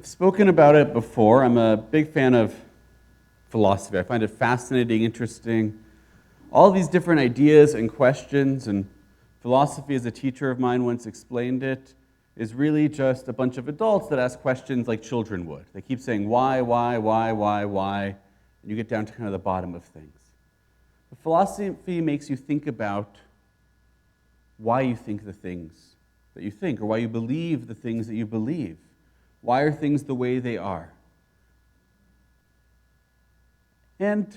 I've spoken about it before. I'm a big fan of philosophy. I find it fascinating, interesting. All these different ideas and questions, and philosophy, as a teacher of mine once explained it, is really just a bunch of adults that ask questions like children would. They keep saying, why, and you get down to kind of the bottom of things. But philosophy makes you think about why you think the things that you think, or why you believe the things that you believe. Why are things the way they are? And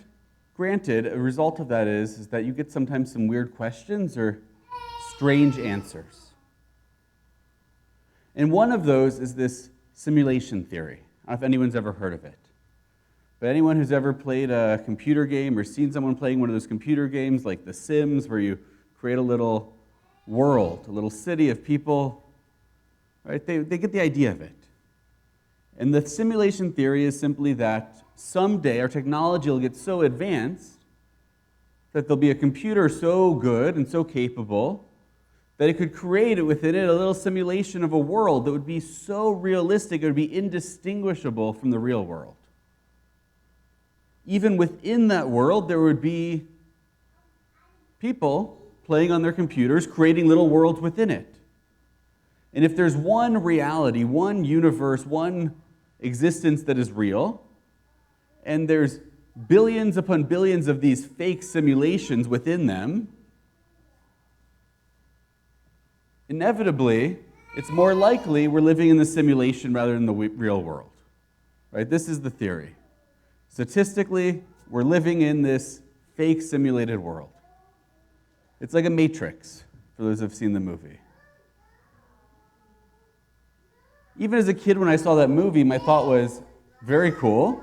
granted, a result of that is that you get sometimes some weird questions or strange answers. And one of those is this simulation theory. I don't know if anyone's ever heard of it. But anyone who's ever played a computer game or seen someone playing one of those computer games like The Sims, where you create a little world, a little city of people, right? They get the idea of it. And the simulation theory is simply that someday our technology will get so advanced that there'll be a computer so good and so capable that it could create within it a little simulation of a world that would be so realistic it would be indistinguishable from the real world. Even within that world, there would be people playing on their computers, creating little worlds within it. And if there's one reality, one universe, one existence that is real, and there's billions upon billions of these fake simulations within them, inevitably, it's more likely we're living in the simulation rather than the real world. Right? This is the theory. Statistically, we're living in this fake simulated world. It's like a Matrix, for those who have seen the movie. Even as a kid, when I saw that movie, my thought was, very cool,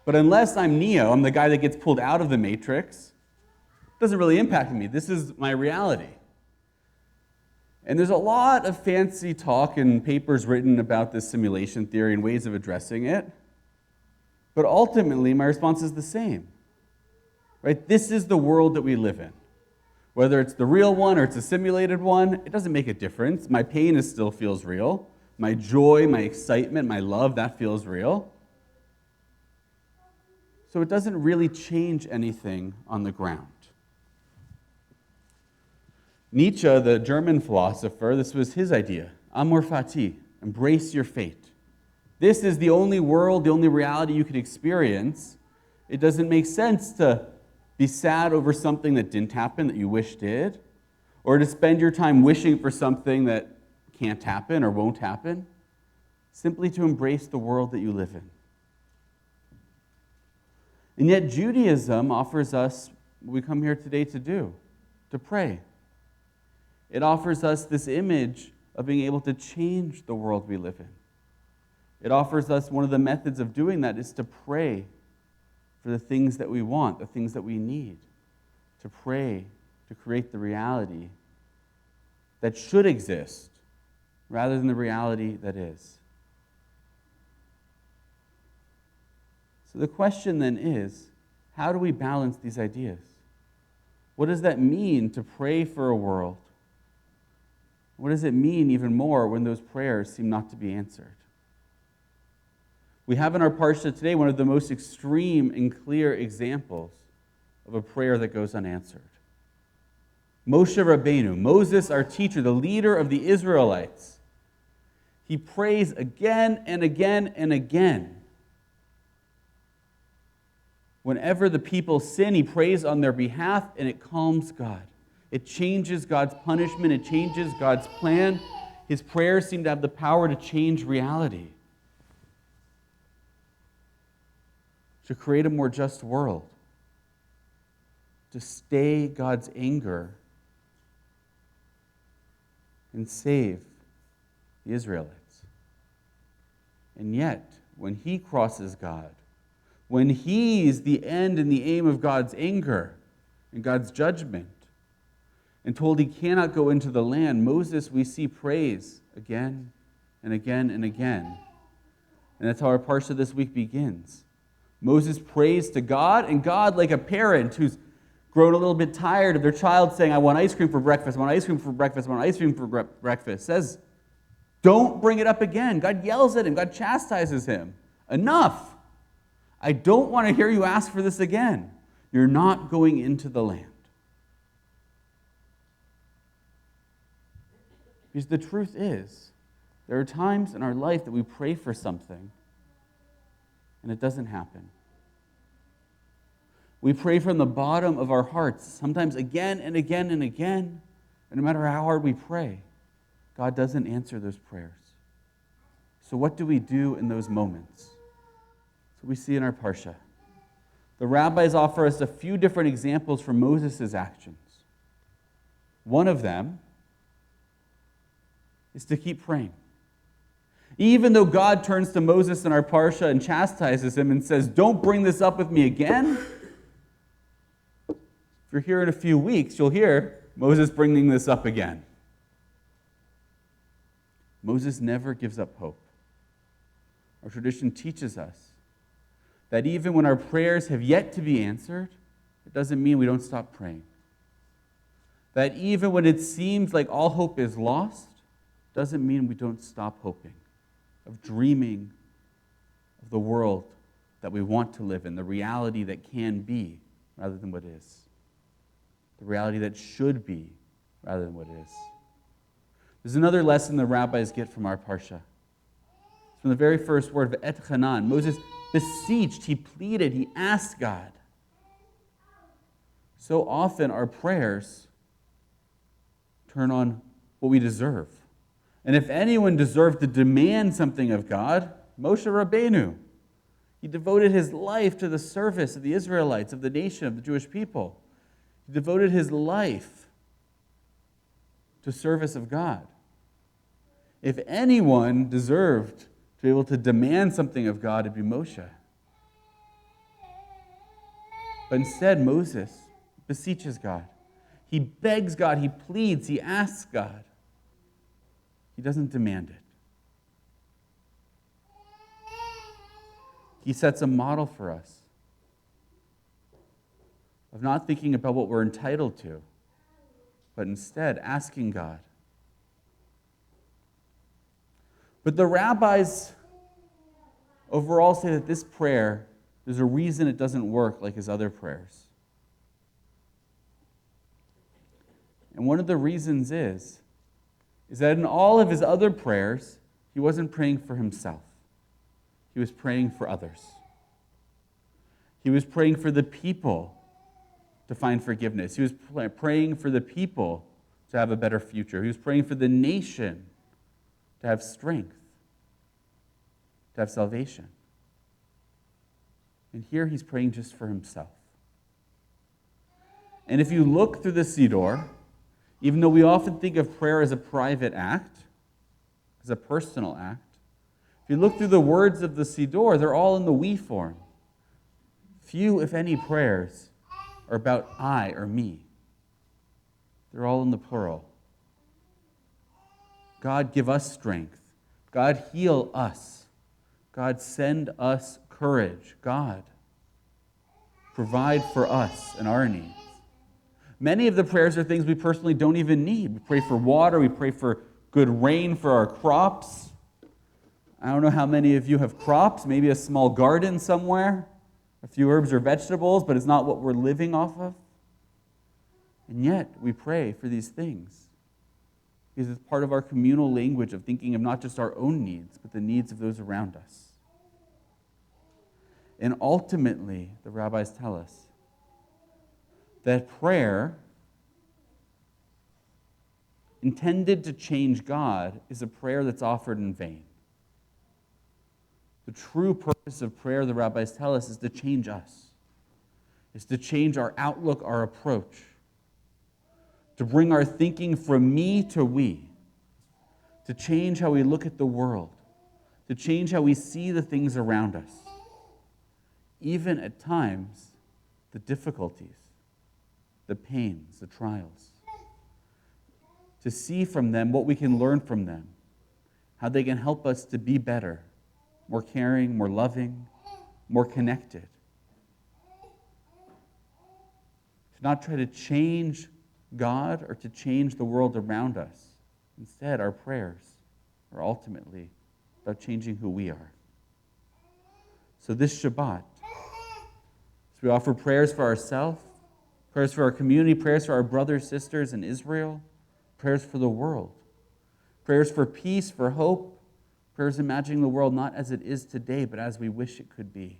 but unless I'm Neo, I'm the guy that gets pulled out of the Matrix, it doesn't really impact me. This is my reality. And there's a lot of fancy talk and papers written about this simulation theory and ways of addressing it, but ultimately, my response is the same. Right? This is the world that we live in. Whether it's the real one or it's a simulated one, it doesn't make a difference. My pain still feels real. My joy, my excitement, my love, that feels real. So it doesn't really change anything on the ground. Nietzsche, the German philosopher, this was his idea. Amor fati, embrace your fate. This is the only world, the only reality you can experience. It doesn't make sense to be sad over something that didn't happen that you wish did, or to spend your time wishing for something that can't happen or won't happen. Simply to embrace the world that you live in. And yet Judaism offers us what we come here today to do, to pray. It offers us this image of being able to change the world we live in. It offers us one of the methods of doing that is to pray for the things that we want, the things that we need. To pray to create the reality that should exist rather than the reality that is. So the question then is, how do we balance these ideas? What does that mean to pray for a world? What does it mean even more when those prayers seem not to be answered? We have in our parsha today one of the most extreme and clear examples of a prayer that goes unanswered. Moshe Rabbeinu, Moses, our teacher, the leader of the Israelites, he prays again and again and again. Whenever the people sin, he prays on their behalf, and it calms God. It changes God's punishment. It changes God's plan. His prayers seem to have the power to change reality, to create a more just world, to stay God's anger and save the Israelites. And yet, when he crosses God, when he's the end and the aim of God's anger and God's judgment, and told he cannot go into the land, Moses, we see, prays again and again and again. And that's how our parsha this week begins. Moses prays to God, and God, like a parent who's grown a little bit tired of their child saying, I want ice cream for breakfast, I want ice cream for breakfast, I want ice cream for breakfast, says, Don't bring it up again. God yells at him. God chastises him. Enough. I don't want to hear you ask for this again. You're not going into the land. Because the truth is, there are times in our life that we pray for something and it doesn't happen. We pray from the bottom of our hearts, sometimes again and again and again, and no matter how hard we pray, God doesn't answer those prayers. So what do we do in those moments? So we see in our parsha. The rabbis offer us a few different examples from Moses' actions. One of them is to keep praying. Even though God turns to Moses in our parsha and chastises him and says, don't bring this up with me again, if you're here in a few weeks, you'll hear Moses bringing this up again. Moses never gives up hope. Our tradition teaches us that even when our prayers have yet to be answered, it doesn't mean we don't stop praying. That even when it seems like all hope is lost, doesn't mean we don't stop hoping, of dreaming of the world that we want to live in, the reality that can be rather than what is, the reality that should be rather than what is. There's another lesson the rabbis get from our parsha. It's from the very first word, Ve'et Chanan. Moses beseeched, he pleaded, he asked God. So often our prayers turn on what we deserve. And if anyone deserved to demand something of God, Moshe Rabbeinu. He devoted his life to the service of the Israelites, of the nation, of the Jewish people. He devoted his life to service of God. If anyone deserved to be able to demand something of God, it'd be Moshe. But instead, Moses beseeches God. He begs God, he pleads, he asks God. He doesn't demand it. He sets a model for us of not thinking about what we're entitled to, but instead asking God. But the rabbis overall say that this prayer, there's a reason it doesn't work like his other prayers. And one of the reasons is that in all of his other prayers, he wasn't praying for himself. He was praying for others. He was praying for the people to find forgiveness. He was praying for the people to have a better future. He was praying for the nation to have strength, to have salvation. And here he's praying just for himself. And if you look through the Siddur, even though we often think of prayer as a private act, as a personal act, if you look through the words of the Siddur, they're all in the we form. Few, if any, prayers are about I or me. They're all in the plural. God, give us strength. God, heal us. God, send us courage. God, provide for us and our needs. Many of the prayers are things we personally don't even need. We pray for water. We pray for good rain for our crops. I don't know how many of you have crops, maybe a small garden somewhere, a few herbs or vegetables, but it's not what we're living off of. And yet, we pray for these things because it's part of our communal language of thinking of not just our own needs, but the needs of those around us. And ultimately, the rabbis tell us that prayer intended to change God is a prayer that's offered in vain. The true purpose of prayer, the rabbis tell us, is to change us. Is to change our outlook, our approach. To bring our thinking from me to we. To change how we look at the world. To change how we see the things around us. Even at times, the difficulties, the pains, the trials. To see from them what we can learn from them. How they can help us to be better. More caring, more loving, more connected. To not try to change God or to change the world around us. Instead, our prayers are ultimately about changing who we are. So this Shabbat, as we offer prayers for ourselves, prayers for our community, prayers for our brothers, sisters in Israel, prayers for the world, prayers for peace, for hope, prayers imagining the world not as it is today, but as we wish it could be,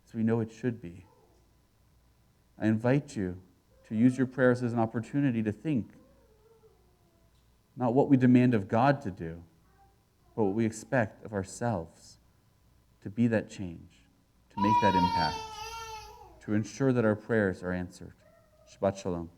as we know it should be. I invite you to use your prayers as an opportunity to think not what we demand of God to do, but what we expect of ourselves to be that change, to make that impact, to ensure that our prayers are answered. Shabbat Shalom.